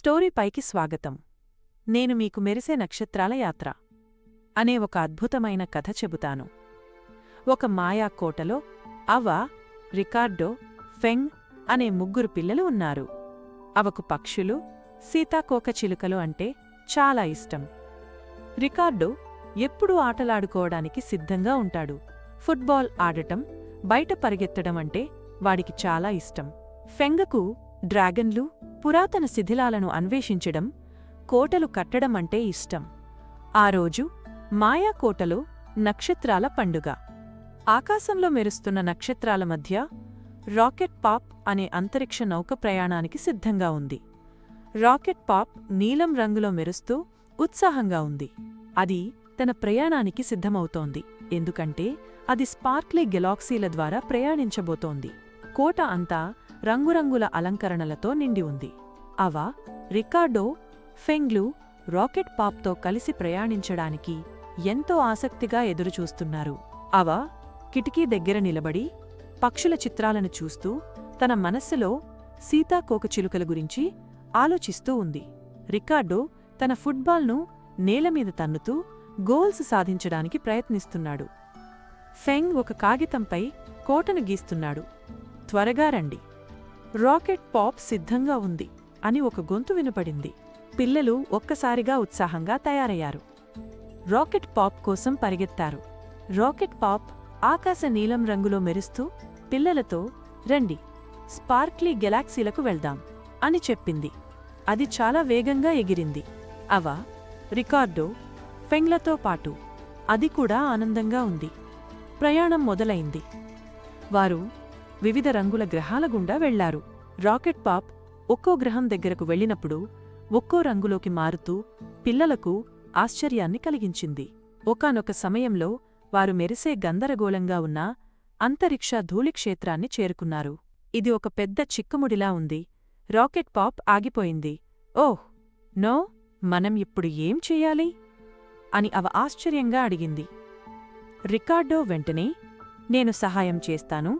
స్టోరీపైకి స్వాగతం. నేను మీకు మెరిసే నక్షత్రాల యాత్ర అనే ఒక అద్భుతమైన కథ చెబుతాను. ఒక మాయా కోటలో అవ, రికార్డో, ఫెంగ్ అనే ముగ్గురు పిల్లలు ఉన్నారు. అవకు పక్షులు, సీతాకోకచిలుకలు అంటే చాలా ఇష్టం. రికార్డో ఎప్పుడూ ఆటలాడుకోవడానికి సిద్ధంగా ఉంటాడు. ఫుట్బాల్ ఆడటం, బయట పరిగెత్తడం అంటే వాడికి చాలా ఇష్టం. ఫెంగకు డ్రాగన్లు, పురాతన శిథిలాలను అన్వేషించడం, కోటలు కట్టడం అంటే ఇష్టం. ఆ రోజు మాయా కోటలో నక్షత్రాల పండుగ. ఆకాశంలో మెరుస్తున్న నక్షత్రాల మధ్య రాకెట్ పాప్ అనే అంతరిక్ష నౌక ప్రయాణానికి సిద్ధంగా ఉంది. రాకెట్ పాప్ నీలం రంగులో మెరుస్తూ ఉత్సాహంగా ఉంది. అది తన ప్రయాణానికి సిద్ధమవుతోంది, ఎందుకంటే అది స్పార్క్లీ గెలాక్సీల ద్వారా ప్రయాణించబోతోంది. కోట అంతా రంగురంగుల అలంకరణలతో నిండి ఉంది. అవ, రికార్డో, ఫెంగ్లు రాకెట్ పాప్తో కలిసి ప్రయాణించడానికి ఎంతో ఆసక్తిగా ఎదురుచూస్తున్నారు. అవ కిటికీ దగ్గర నిలబడి పక్షుల చిత్రాలను చూస్తూ తన మనస్సులో సీతాకోకచిలుకల గురించి ఆలోచిస్తూ ఉంది. రికార్డో తన ఫుట్బాల్ను నేలమీద తన్నుతూ గోల్స్ సాధించడానికి ప్రయత్నిస్తున్నాడు. ఫెంగ్ ఒక కాగితంపై కోటను గీస్తున్నాడు. త్వరగా రండి, రాకెట్ పాప్ సిద్ధంగా ఉంది అని ఒక గొంతు వినపడింది. పిల్లలు ఒక్కసారిగా ఉత్సాహంగా తయారయ్యారు. రాకెట్ పాప్ కోసం పరిగెత్తారు. రాకెట్ పాప్ ఆకాశ నీలం రంగులో మెరుస్తూ పిల్లలతో, రండి, స్పార్క్లీ గెలాక్సీలకు వెళ్దాం అని చెప్పింది. అది చాలా వేగంగా ఎగిరింది. అవ, రికార్డో, ఫెంగ్లతో పాటు అది కూడా ఆనందంగా ఉంది. ప్రయాణం మొదలైంది. వారు వివిధ రంగుల గ్రహాల గుండా వెళ్లారు. రాకెట్ పాప్ ఒక్కో గ్రహం దగ్గరకు వెళ్ళినప్పుడు ఒక్కో రంగులోకి మారుతూ పిల్లలకు ఆశ్చర్యాన్ని కలిగించింది. ఒకానొక సమయంలో వారు మెరిసే గందరగోళంగా ఉన్న అంతరిక్ష ధూళిక్షేత్రాన్ని చేరుకున్నారు. ఇది ఒక పెద్ద చిక్కుముడిలా ఉంది. రాకెట్ పాప్ ఆగిపోయింది. ఓహ్ నో, మనం ఇప్పుడు ఏం చెయ్యాలి అని అవ ఆశ్చర్యంగా అడిగింది. రికార్డో వెంటనే, నేను సహాయం చేస్తాను,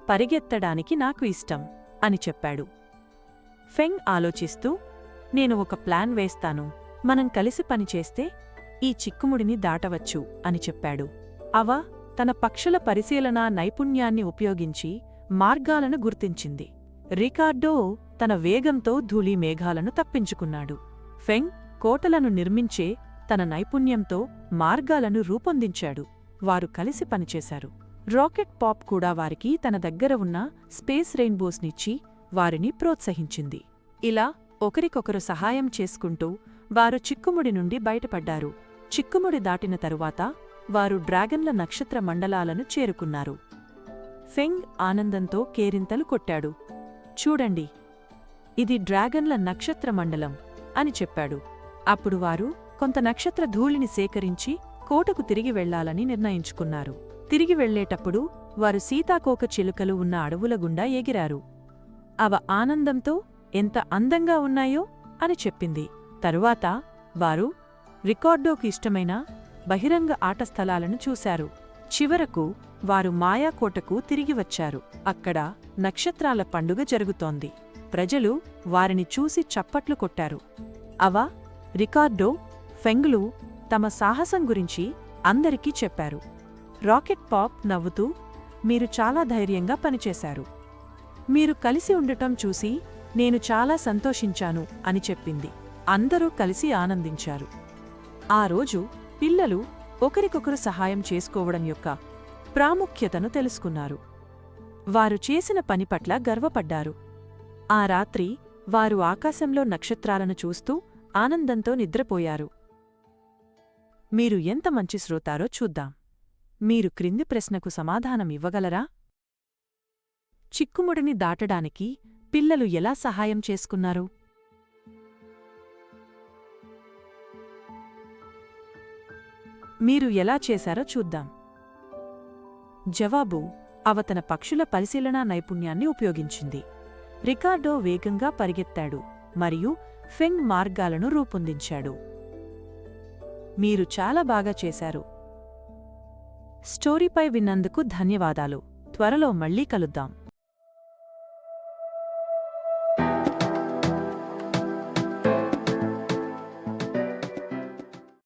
పరిగెత్తడానికి నాకు ఇష్టం అని చెప్పాడు. ఫెంగ్ ఆలోచిస్తూ, నేను ఒక ప్లాన్ వేస్తాను, మనం కలిసి పనిచేస్తే ఈ చిక్కుముడిని దాటవచ్చు అని చెప్పాడు. అవ తన పక్షుల పరిశీలనా నైపుణ్యాన్ని ఉపయోగించి మార్గాలను గుర్తించింది. రికార్డో తన వేగంతో ధూళి మేఘాలను తప్పించుకున్నాడు. ఫెంగ్ కోటలను నిర్మించే తన నైపుణ్యంతో మార్గాలను రూపొందించాడు. వారు కలిసి పనిచేశారు. రాకెట్ పాప్ కూడా వారికి తన దగ్గర ఉన్న స్పేస్ రెయిన్బోస్నిచ్చి వారిని ప్రోత్సహించింది. ఇలా ఒకరికొకరు సహాయం చేసుకుంటూ వారు చిక్కుముడి నుండి బయటపడ్డారు. చిక్కుముడి దాటిన తరువాత వారు డ్రాగన్ల నక్షత్ర మండలాలను చేరుకున్నారు. ఫెంగ్ ఆనందంతో కేరింతలు కొట్టాడు. చూడండి, ఇది డ్రాగన్ల నక్షత్ర మండలం అని చెప్పాడు. అప్పుడు వారు కొంత నక్షత్ర ధూళిని సేకరించి కోటకు తిరిగి వెళ్లాలని నిర్ణయించుకున్నారు. తిరిగి వెళ్లేటప్పుడు వారు సీతాకోకచిలుకలు ఉన్న అడవుల గుండా ఎగిరారు. అవ ఆనందంతో ఎంత అందంగా ఉన్నాయో అని చెప్పింది. తరువాత వారు రికార్డోకు ఇష్టమైన బహిరంగ ఆట స్థలాలను చూశారు. చివరకు వారు మాయాకోటకు తిరిగి వచ్చారు. అక్కడ నక్షత్రాల పండుగ జరుగుతోంది. ప్రజలు వారిని చూసి చప్పట్లు కొట్టారు. అవ, రికార్డో, ఫెంగ్లు తమ సాహసం గురించి అందరికీ చెప్పారు. రాకెట్ పాప్ నవ్వుతూ, మీరు చాలా ధైర్యంగా పనిచేశారు, మీరు కలిసి ఉండటం చూసి నేను చాలా సంతోషించాను అని చెప్పింది. అందరూ కలిసి ఆనందించారు. ఆ రోజు పిల్లలు ఒకరికొకరు సహాయం చేసుకోవడం యొక్క ప్రాముఖ్యతను తెలుసుకున్నారు. వారు చేసిన పని పట్ల గర్వపడ్డారు. ఆ రాత్రి వారు ఆకాశంలో నక్షత్రాలను చూస్తూ ఆనందంతో నిద్రపోయారు. మీరు ఎంత మంచి శ్రోతారో చూద్దాం. మీరు క్రింది ప్రశ్నకు సమాధానం ఇవ్వగలరా? చిక్కుముడిని దాటడానికి పిల్లలు ఎలా సహాయం చేసుకున్నారు? మీరు ఎలా చేశారో చూద్దాం. జవాబు: అవ తన పక్షుల పరిశీలనా నైపుణ్యాన్ని ఉపయోగించింది. రికార్డో వేగంగా పరిగెత్తాడు మరియు ఫెంగ్ మార్గాలను రూపొందించాడు. మీరు చాలా బాగా చేశారు. స్టోరీపై విన్నందుకు ధన్యవాదాలు. త్వరలో మళ్ళీ కలుద్దాం.